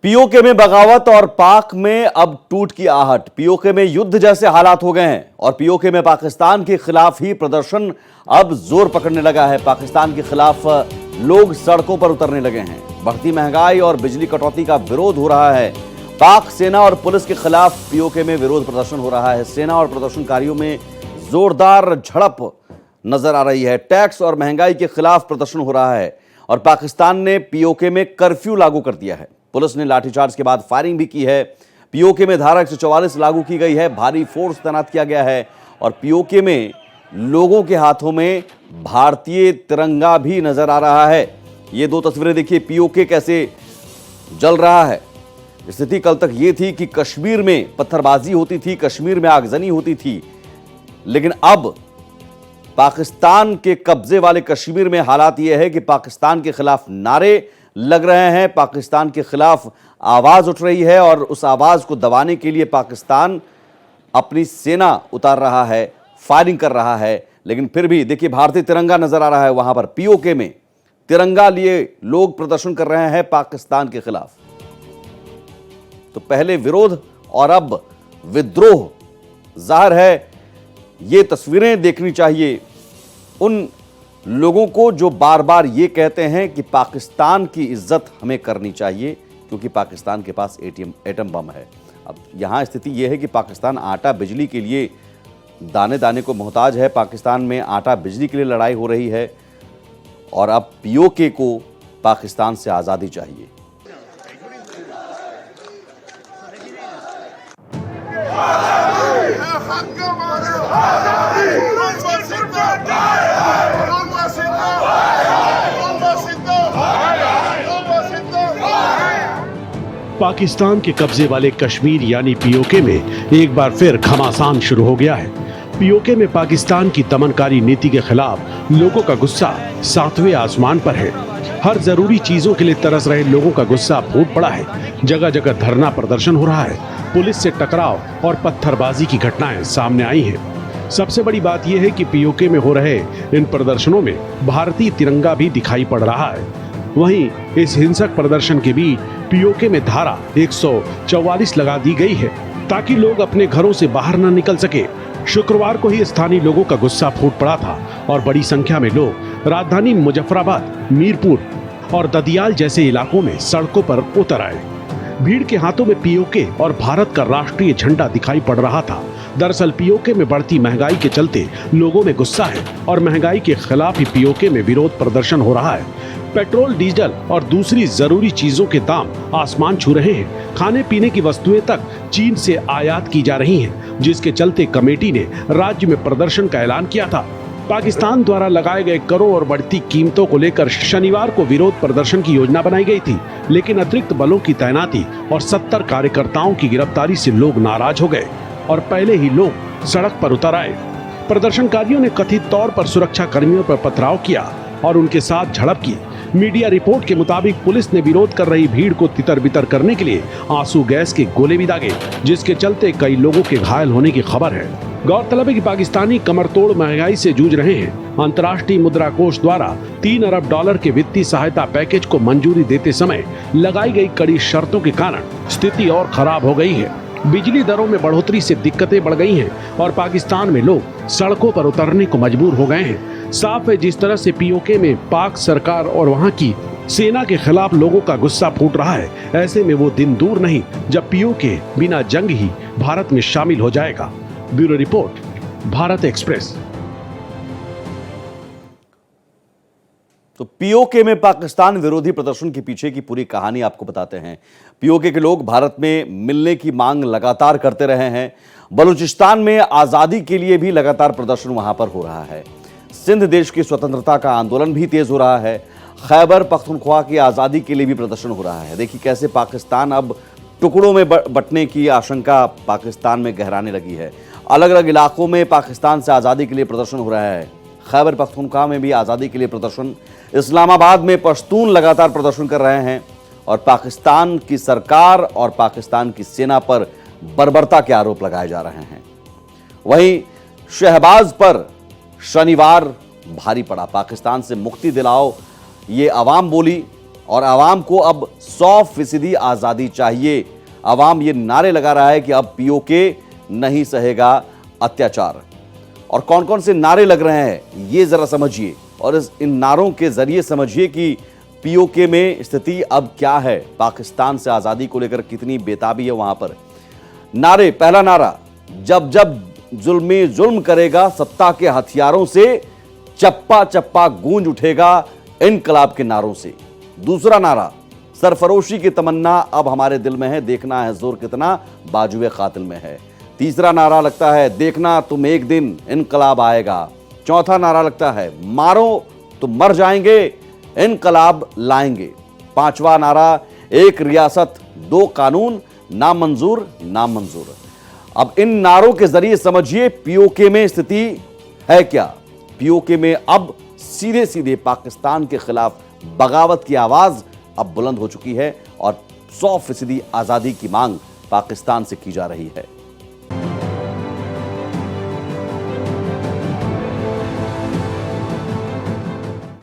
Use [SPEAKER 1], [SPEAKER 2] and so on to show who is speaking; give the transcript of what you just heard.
[SPEAKER 1] PoK में बगावत और पाक में अब टूट की आहट। पीओके में युद्ध जैसे हालात हो गए हैं और पीओके में पाकिस्तान के खिलाफ ही प्रदर्शन अब जोर पकड़ने लगा है। पाकिस्तान के खिलाफ लोग सड़कों पर उतरने लगे हैं। बढ़ती महंगाई और बिजली कटौती का विरोध हो रहा है। पाक सेना और पुलिस के खिलाफ पीओके में विरोध प्रदर्शन हो रहा है। सेना और प्रदर्शनकारियों में जोरदार झड़प नजर आ रही है। टैक्स और महंगाई के खिलाफ प्रदर्शन हो रहा है और पाकिस्तान ने पीओके में कर्फ्यू लागू कर दिया है। पुलिस ने लाठीचार्ज के बाद फायरिंग भी की है। पीओके में धारा 144 लागू की गई है। भारी फोर्स तैनात किया गया है और पीओके में लोगों के हाथों में भारतीय तिरंगा भी नजर आ रहा है। ये दो तस्वीरें देखिए, पीओके कैसे जल रहा है। स्थिति कल तक ये थी कि कश्मीर में पत्थरबाजी होती थी, कश्मीर में आगजनी होती थी, लेकिन अब पाकिस्तान के कब्जे वाले कश्मीर में हालात यह है कि पाकिस्तान के खिलाफ नारे लग रहे हैं, पाकिस्तान के खिलाफ आवाज उठ रही है और उस आवाज को दबाने के लिए पाकिस्तान अपनी सेना उतार रहा है, फायरिंग कर रहा है। लेकिन फिर भी देखिए, भारतीय तिरंगा नजर आ रहा है। वहां पर पीओके में तिरंगा लिए लोग प्रदर्शन कर रहे हैं पाकिस्तान के खिलाफ। तो पहले विरोध और अब विद्रोह। जाहिर है ये तस्वीरें देखनी चाहिए उन लोगों को जो बार बार ये कहते हैं कि पाकिस्तान की इज्जत हमें करनी चाहिए क्योंकि पाकिस्तान के पास एटम बम है। अब यहाँ स्थिति ये है कि पाकिस्तान आटा बिजली के लिए दाने दाने को मोहताज है। पाकिस्तान में आटा बिजली के लिए लड़ाई हो रही है और अब पीओके को पाकिस्तान से आज़ादी चाहिए।
[SPEAKER 2] पाकिस्तान के कब्जे वाले कश्मीर यानी पीओके में एक बार फिर घमासान शुरू हो गया है। पीओके में पाकिस्तान की दमनकारी नीति के खिलाफ लोगों का गुस्सा 7वें आसमान पर है। हर जरूरी चीजों के लिए तरस रहे लोगों का गुस्सा फूट पड़ा है। जगह जगह धरना प्रदर्शन हो रहा है। पुलिस से टकराव और पत्थरबाजी की घटनाएं सामने आई हैं। सबसे बड़ी बात यह है कि पीओके में हो रहे इन प्रदर्शनों में भारतीय तिरंगा भी दिखाई पड़ रहा है। वहीं इस हिंसक प्रदर्शन के बीच पीओके में धारा 144 लगा दी गई है ताकि लोग अपने घरों से बाहर न निकल सके। शुक्रवार को ही स्थानीय लोगों का गुस्सा फूट पड़ा था और बड़ी संख्या में लोग राजधानी मुजफ्फराबाद, मीरपुर और ददियाल जैसे इलाकों में सड़कों पर उतर आए। भीड़ के हाथों में पीओके और भारत का राष्ट्रीय झंडा दिखाई पड़ रहा था। दरअसल पीओके में बढ़ती महंगाई के चलते लोगों में गुस्सा है और महंगाई के खिलाफ ही पीओके में विरोध प्रदर्शन हो रहा है। पेट्रोल, डीजल और दूसरी जरूरी चीजों के दाम आसमान छू रहे हैं। खाने पीने की वस्तुएं तक चीन से आयात की जा रही हैं, जिसके चलते कमेटी ने राज्य में प्रदर्शन का ऐलान किया था। पाकिस्तान द्वारा लगाए गए करों और बढ़ती कीमतों को लेकर शनिवार को विरोध प्रदर्शन की योजना बनाई गई थी, लेकिन अतिरिक्त बलों की तैनाती और 70 कार्यकर्ताओं की गिरफ्तारी से लोग नाराज हो गए और पहले ही लोग सड़क पर उतर आए। प्रदर्शनकारियों ने कथित तौर पर सुरक्षा कर्मियों पर पथराव किया और उनके साथ झड़प की। मीडिया रिपोर्ट के मुताबिक पुलिस ने विरोध कर रही भीड़ को तितर बितर करने के लिए आंसू गैस के गोले भी दागे, जिसके चलते कई लोगों के घायल होने की खबर है। गौरतलब है कि पाकिस्तानी कमरतोड़ महंगाई से जूझ रहे हैं। अंतर्राष्ट्रीय मुद्रा कोष द्वारा $3 अरब के वित्तीय सहायता पैकेज को मंजूरी देते समय लगाई गई कड़ी शर्तों के कारण स्थिति और खराब हो गई है। बिजली दरों में बढ़ोतरी से दिक्कतें बढ़ गई हैं और पाकिस्तान में लोग सड़कों पर उतरने को मजबूर हो गए हैं। साफ है, जिस तरह से पीओके में पाक सरकार और वहां की सेना के खिलाफ लोगों का गुस्सा फूट रहा है, ऐसे में वो दिन दूर नहीं जब पीओके बिना जंग ही भारत में शामिल हो जाएगा। Bureau report, Bharat express.
[SPEAKER 1] तो पीओके में पाकिस्तान विरोधी प्रदर्शन के पीछे की पूरी कहानी आपको बताते हैं। पीओके के लोग भारत में मिलने की मांग लगातार करते रहे हैं। बलूचिस्तान में आजादी के लिए भी लगातार प्रदर्शन वहां पर हो रहा है। सिंध देश की स्वतंत्रता का आंदोलन भी तेज हो रहा है। खैबर पख्तूनख्वा की आजादी के लिए भी प्रदर्शन हो रहा है। देखिए कैसे पाकिस्तान अब टुकड़ों में बंटने की आशंका पाकिस्तान में गहराने लगी है। अलग अलग इलाकों में पाकिस्तान से आजादी के लिए प्रदर्शन हो रहा है। खैबर पख्तूनख्वा में भी आजादी के लिए प्रदर्शन। इस्लामाबाद में पश्तून लगातार प्रदर्शन कर रहे हैं और पाकिस्तान की सरकार और पाकिस्तान की सेना पर बर्बरता के आरोप लगाए जा रहे हैं। वहीं शहबाज पर शनिवार भारी पड़ा। पाकिस्तान से मुक्ति दिलाओ, ये आवाम बोली और आवाम को अब 100% आजादी चाहिए। आवाम ये नारे लगा रहा है कि अब पीओके नहीं सहेगा अत्याचार। और कौन कौन से नारे लग रहे हैं ये जरा समझिए और इन नारों के जरिए समझिए कि पीओके में स्थिति अब क्या है, पाकिस्तान से आजादी को लेकर कितनी बेताबी है वहां पर। नारे, पहला नारा, जब जब जुल्मी जुल्म करेगा सत्ता के हथियारों से चप्पा चप्पा गूंज उठेगा इनकलाब के नारों से। दूसरा नारा, सरफरोशी की तमन्ना अब हमारे दिल में है, देखना है जोर कितना बाजुए कातिल में है। तीसरा नारा लगता है, देखना तुम एक दिन इनकलाब आएगा। चौथा नारा लगता है, मारो तो मर जाएंगे इनकलाब लाएंगे। पांचवा नारा, एक रियासत दो कानून, नामंजूर नामंजूर। अब इन नारों के जरिए समझिए पीओके में स्थिति है क्या। पीओके में अब सीधे सीधे पाकिस्तान के खिलाफ बगावत की आवाज अब बुलंद हो चुकी है और 100% आजादी की मांग पाकिस्तान से की जा रही है।